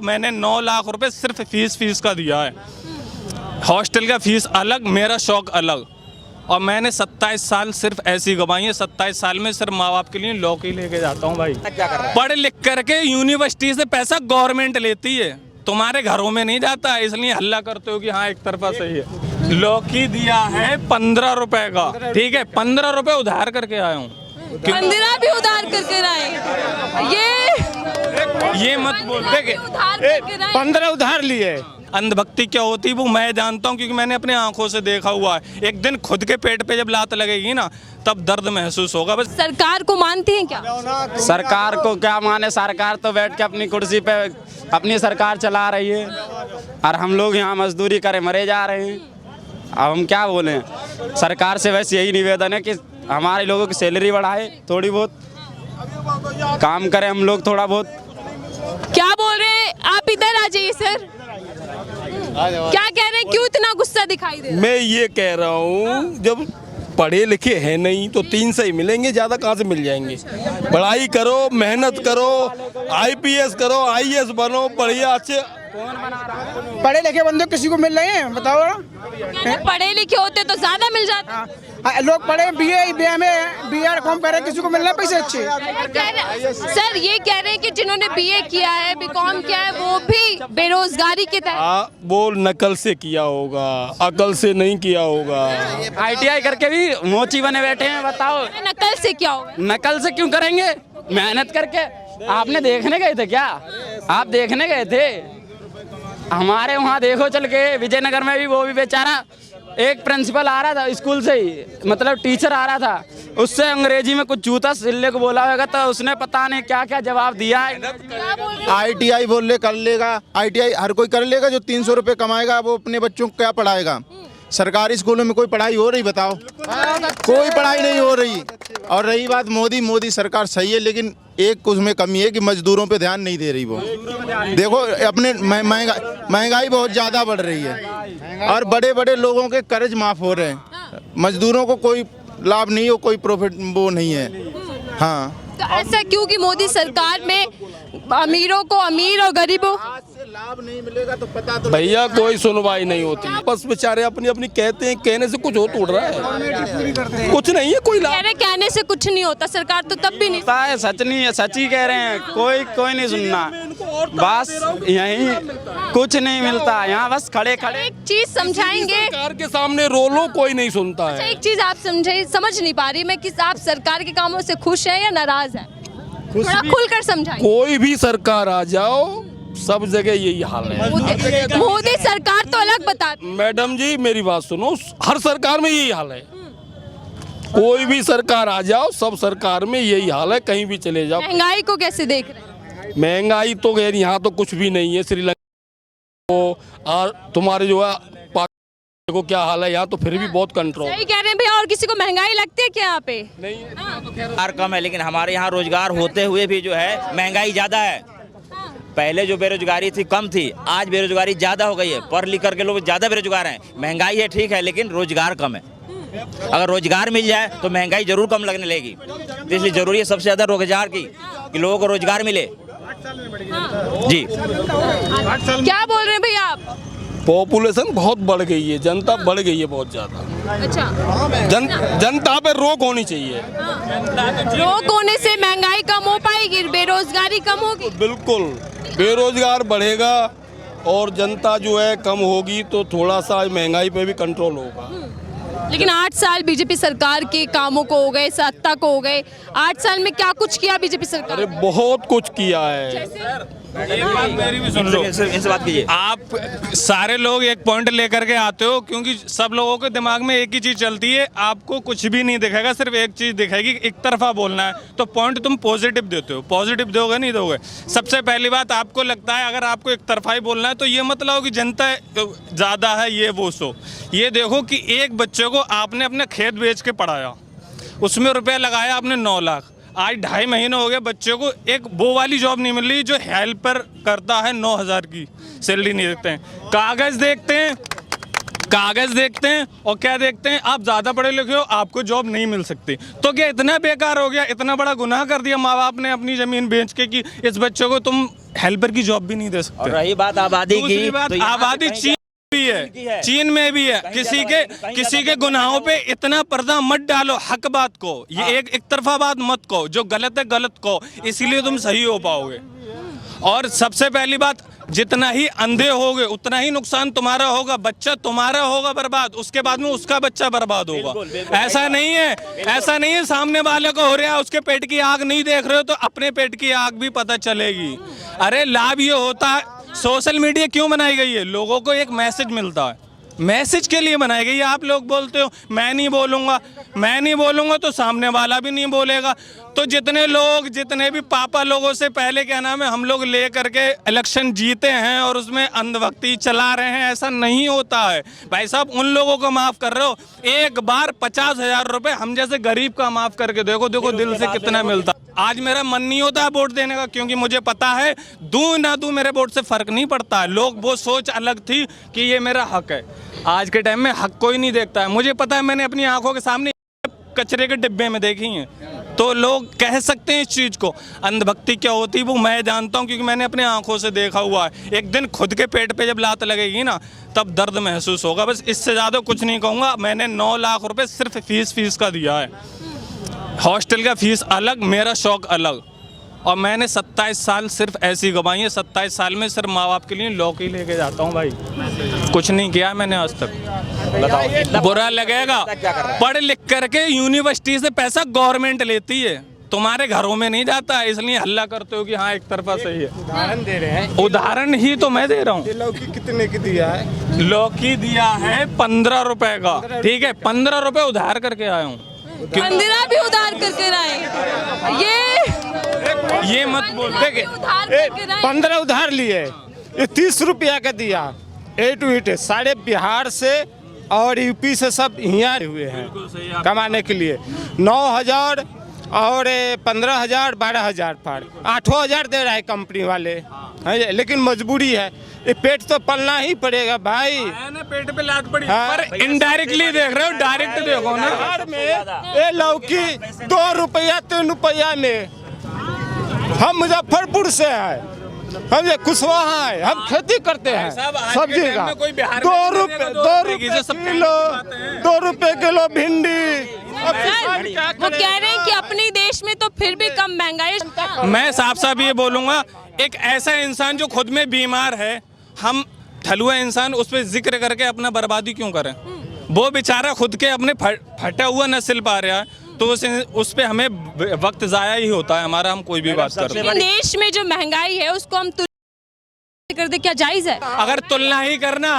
मैंने 9 लाख रुपए सिर्फ फीस का दिया है। हॉस्टल का फीस अलग, मेरा शौक अलग। और मैंने 27 साल सिर्फ ऐसी गवाई है। 27 साल में सिर्फ माँ बाप के लिए लौकी लेके जाता हूँ भाई। पढ़ लिख करके यूनिवर्सिटी से पैसा गवर्नमेंट लेती है, तुम्हारे घरों में नहीं जाता, इसलिए हल्ला करते हो कि हाँ एक तरफा सही है। लौकी दिया है 15 रुपए का, ठीक है, 15 रुपए उधार करके आया हूँ। 15 भी उधार करके लाए, ये मत बोलते कि 15 उधार लिए। अंधभक्ति क्या होती है वो मैं जानता हूँ, क्योंकि मैंने अपने आंखों से देखा हुआ है। एक दिन खुद के पेट पे जब लात लगेगी ना, तब दर्द महसूस होगा। बस सरकार को मानते हैं क्या? सरकार को क्या माने, सरकार तो बैठ के अपनी कुर्सी पे अपनी सरकार चला रही है और हम लोग यहाँ मजदूरी करे मरे जा रहे हैं। अब हम क्या बोलें, सरकार से वैसे यही निवेदन है कि हमारे लोगों की सैलरी बढ़ाए, थोड़ी बहुत काम करें हम लोग थोड़ा बहुत। क्या बोल रहे हैं आप? इधर आ जाइए सर, क्या कह रहे हैं? क्यों इतना गुस्सा दिखाई दे रहा है? मैं ये कह रहा हूँ, जब पढ़े लिखे हैं नहीं तो 3 से ही मिलेंगे, ज़्यादा कहाँ से मिल जाएंगे। पढ़ाई करो, मेहनत करो, IPS करो, IAS बनो, बढ़िया अच्छे पढ़े लिखे बंदे किसी को मिल रहे हैं बताओ? पढ़े लिखे होते तो ज्यादा मिल जाता। लोग पढ़े BA कॉम कर रहे हैं, किसी को मिल रहे हैं पैसे अच्छे। सर ये कह रहे हैं कि जिन्होंने BA किया है, BCom किया है, वो भी बेरोजगारी के तहत। वो नकल से किया होगा, अकल से नहीं किया होगा। ITI करके भी मोची बने बैठे हैं, बताओ नकल से क्या होगा? नकल से क्यों करेंगे, मेहनत करके। आपने देखने गए थे क्या? आप देखने गए थे? हमारे वहाँ देखो चल के विजयनगर में भी, वो भी बेचारा एक प्रिंसिपल आ रहा था स्कूल से ही, मतलब टीचर आ रहा था, उससे अंग्रेजी में कुछ जूता सिलने को बोला होगा तो उसने पता नहीं क्या क्या जवाब दिया है। ITI बोल ले कर लेगा, ITI हर कोई कर लेगा। जो 300 रुपये कमाएगा वो अपने बच्चों को क्या पढ़ाएगा? सरकारी स्कूलों में कोई पढ़ाई हो रही बताओ? कोई पढ़ाई नहीं हो रही। और रही बात मोदी सरकार सही है, लेकिन एक उसमें कमी है कि मजदूरों पे ध्यान नहीं दे रही। वो देखो अपने महंगाई बहुत ज़्यादा बढ़ रही है और बड़े बड़े लोगों के कर्ज माफ़ हो रहे हैं, मजदूरों को कोई लाभ नहीं हो, कोई प्रॉफिट वो नहीं है। हाँ, तो ऐसा क्यों कि मोदी सरकार में अमीरों को अमीर और गरीबों लाभ नहीं मिलेगा तो पता तो भैया कोई सुनवाई नहीं होती, बस बेचारे अपनी अपनी कहते हैं, कहने से कुछ हो तो उड़ रहा है, कुछ नहीं है कोई लाभ। कहने से कुछ नहीं होता, सरकार तो तब भी नहीं है। सच नहीं है, सच ही कह रहे हैं, कोई नहीं सुनना, बस यही कुछ नहीं मिलता यहाँ, बस खड़े खड़े। एक चीज समझाएंगे, सरकार के सामने रो लो, कोई नहीं सुनता है। एक चीज आप समझ नहीं पा रही मैं कि आप सरकार के कामों से खुश हैं या नाराज हैं? थोड़ा खुलकर समझाइए। कोई भी सरकार आ जाओ, सब जगह यही हाल है। मोदी सरकार तो अलग बताती। मैडम जी मेरी बात सुनो, हर सरकार में यही हाल है। कोई भी सरकार आ जाओ, सब सरकार में यही हाल है, कहीं भी चले जाओ। महंगाई को कैसे देख रहे हैं? महंगाई तो खैर यहाँ तो कुछ भी नहीं है, श्रीलंका और तुम्हारे जो है को क्या हाल है, यहाँ तो फिर भी बहुत कंट्रोल। सही कह रहे हैं भैया। और किसी को महंगाई लगती है क्या यहाँ पे? नहीं, रोजगार कम है, लेकिन हमारे यहाँ रोजगार होते हुए भी जो है महंगाई ज्यादा है। पहले जो बेरोजगारी थी कम थी, आज बेरोजगारी ज्यादा हो गई है। पढ़ लिख करके लोग ज्यादा बेरोजगार हैं। महंगाई है ठीक है, लेकिन रोजगार कम है। अगर रोजगार मिल जाए तो महंगाई जरूर कम लगने लगेगी। तो इसलिए जरूरी है सबसे ज्यादा रोजगार की, कि लोगों को रोजगार मिले। जी क्या बोल रहे हैं भैया आप? पॉपुलेशन बहुत बढ़ गई है, जनता बढ़ गई है बहुत ज्यादा। अच्छा, जनता पे रोक होनी चाहिए। रोक होने से महंगाई कम हो पाएगी, बेरोजगारी कम होगी। बिल्कुल, बेरोजगार बढ़ेगा और जनता जो है कम होगी तो थोड़ा सा महंगाई पे भी कंट्रोल होगा। लेकिन 8 साल बीजेपी सरकार के कामों को हो गए, सत्ता को हो गए। 8 साल में क्या कुछ किया बीजेपी सरकार? अरे बहुत कुछ किया है। मेरी भी सुन लो, इनसे बात कीजिए। आप सारे लोग एक पॉइंट लेकर के आते हो, क्योंकि सब लोगों के दिमाग में एक ही चीज चलती है, आपको कुछ भी नहीं दिखेगा, सिर्फ एक चीज दिखेगी, एक तरफा बोलना है। तो पॉइंट तुम पॉजिटिव देते हो, पॉजिटिव दोगे नहीं दोगे। सबसे पहली बात आपको लगता है अगर आपको एक तरफा ही बोलना है तो ये मत लाओ कि जनता ज़्यादा है ये वो सो। ये देखो कि एक बच्चे को आपने अपने खेत बेच के पढ़ाया, उसमें रुपया लगाया आपने 9 लाख। आज 2.5 महीने हो गए बच्चे को एक वो वाली जॉब नहीं मिल रही जो हेल्पर करता है, 9,000 की सैलरी नहीं देते हैं। कागज देखते हैं, कागज देखते हैं और क्या देखते हैं, आप ज्यादा पढ़े लिखे हो आपको जॉब नहीं मिल सकती। तो क्या इतना बेकार हो गया, इतना बड़ा गुनाह कर दिया माँ बाप ने अपनी जमीन बेच के कि इस बच्चों को तुम हेल्पर की जॉब भी नहीं दे सकते। और रही बात आबादी की, दूसरी बात, तो यहाँ आबादी कहीं चीन भी है, चीन में भी है। किसी के गुनाहों पे इतना पर्दा मत डालो, हक बात को, ये एक तरफा बात मत कहो, जो गलत है गलत कहो, इसीलिए तुम सही हो पाओगे। और सबसे पहली बात, जितना ही अंधे होगे उतना ही नुकसान तुम्हारा होगा, बच्चा तुम्हारा होगा बर्बाद, उसके बाद में उसका बच्चा बर्बाद होगा। ऐसा नहीं है सामने वाले को हो रहा है, उसके पेट की आग नहीं देख रहे हो तो अपने पेट की आग भी पता चलेगी। अरे लाभ ये होता है, सोशल मीडिया क्यों बनाई गई है, लोगों को एक मैसेज मिलता है, मैसेज के लिए बनाई गई है। आप लोग बोलते हो मैं नहीं बोलूंगा तो सामने वाला भी नहीं बोलेगा। तो जितने भी पापा लोगों से पहले क्या नाम है हम लोग ले करके इलेक्शन जीते हैं और उसमें अंधभक्ति चला रहे हैं, ऐसा नहीं होता है भाई साहब। उन लोगों को माफ कर रहे हो, एक बार 50,000 रुपए हम जैसे गरीब का माफ करके देखो दिल से कितना मिलता। आज मेरा मन नहीं होता है वोट देने का, क्योंकि मुझे पता है दूं ना दूं मेरे वोट से फर्क नहीं पड़ता है। लोग वो सोच अलग थी कि ये मेरा हक है, आज के टाइम में हक कोई नहीं देखता है। मुझे पता है, मैंने अपनी आंखों के सामने कचरे के डिब्बे में देखी हैं, तो लोग कह सकते हैं इस चीज़ को। अंधभक्ति क्या होती है वो मैं जानता हूँ, क्योंकि मैंने अपने आंखों से देखा हुआ है। एक दिन खुद के पेट पे जब लात लगेगी ना तब दर्द महसूस होगा, बस इससे ज़्यादा कुछ नहीं कहूँगा। मैंने 9 लाख रुपए सिर्फ फीस का दिया है, हॉस्टल का फीस अलग, मेरा शौक अलग। और मैंने 27 साल सिर्फ ऐसी गंवाई है, 27 साल में सिर्फ माँ बाप के लिए लौकी लेके जाता हूँ भाई, कुछ नहीं किया मैंने आज तक। बताओ बुरा लगेगा, पढ़ लिख करके यूनिवर्सिटी से पैसा गवर्नमेंट लेती है, तुम्हारे घरों में नहीं जाता है, इसलिए हल्ला करते हो कि हाँ एक तरफा सही है। उदाहरण दे रहे हैं, उदाहरण ही तो मैं दे रहा हूँ। लौकी कितने की दिया है? लौकी दिया है 15 रुपए का, ठीक है, 15 रुपए उधार करके आया हूँ। 15 भी उधार करके लाए, ये मत बोल, देखिए 15 उधार लिए, ये 30 रुपया का दिया। ए टू इट सारे बिहार से और यूपी से सब यहाँ हुए हैं कमाने के लिए। 9,000 और 15,000 12,000 पर 8,000 दे रहा है कंपनी वाले, है, लेकिन मजबूरी है, ये पेट तो पलना ही पड़ेगा भाई। पेट पे लात पड़ी, हाँ। पर इनडायरेक्टली देख रहे हो, डायरेक्ट देखो ना। बिहार में ये लौकी 2 रुपया 3 रुपया में, हम मुजफ्फरपुर से हैं, हम ये कुशवाहा है, हम खेती करते हैं सब्जी का। 2 रुपए किलो भिंडी। वो कह रहे हैं कि अपने देश में तो फिर भी कम महंगाई। मैं साफ साफ ये बोलूंगा, एक ऐसा इंसान जो खुद में बीमार है, हम थलुआ इंसान उस पर जिक्र करके अपना बर्बादी क्यों करें? वो बेचारा खुद के अपने फटा हुआ न सिल पा रहा है, तो उस पे हमें वक्त जाया ही होता है हमारा, हम कोई भी बात करते हैं। देश में जो महंगाई है उसको हम कर दे, क्या जायज है? अगर तुलना ही करना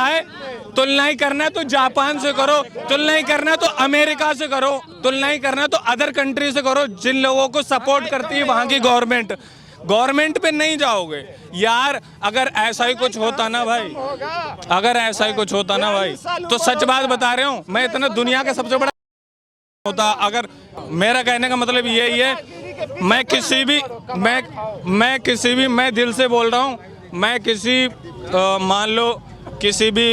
है तो जापान से करो, तुलना ही करना है तो अमेरिका से करो, तुलना ही करना है तो अदर कंट्री से करो, जिन लोगों को सपोर्ट करती है वहाँ की गवर्नमेंट पे नहीं जाओगे यार। अगर ऐसा ही कुछ होता ना भाई, तो सच बात बता रहे हूँ, मैं इतना दुनिया का सबसे बड़ा होता। अगर मेरा कहने का मतलब यही है, मैं दिल से बोल रहा हूँ, मैं किसी मान लो किसी भी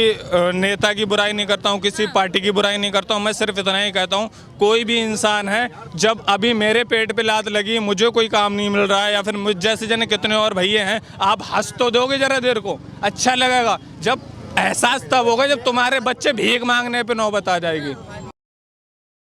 नेता की बुराई नहीं करता हूँ, किसी पार्टी की बुराई नहीं करता हूँ, मैं सिर्फ इतना ही कहता हूँ, कोई भी इंसान है, जब अभी मेरे पेट पे लात लगी, मुझे कोई काम नहीं मिल रहा है, या फिर मुझ जैसे जने कितने और भैया हैं, आप हंस तो दोगे जरा देर को, अच्छा लगेगा। जब एहसास तब होगा जब तुम्हारे बच्चे भीख मांगने पे नौबत आ जाएगी।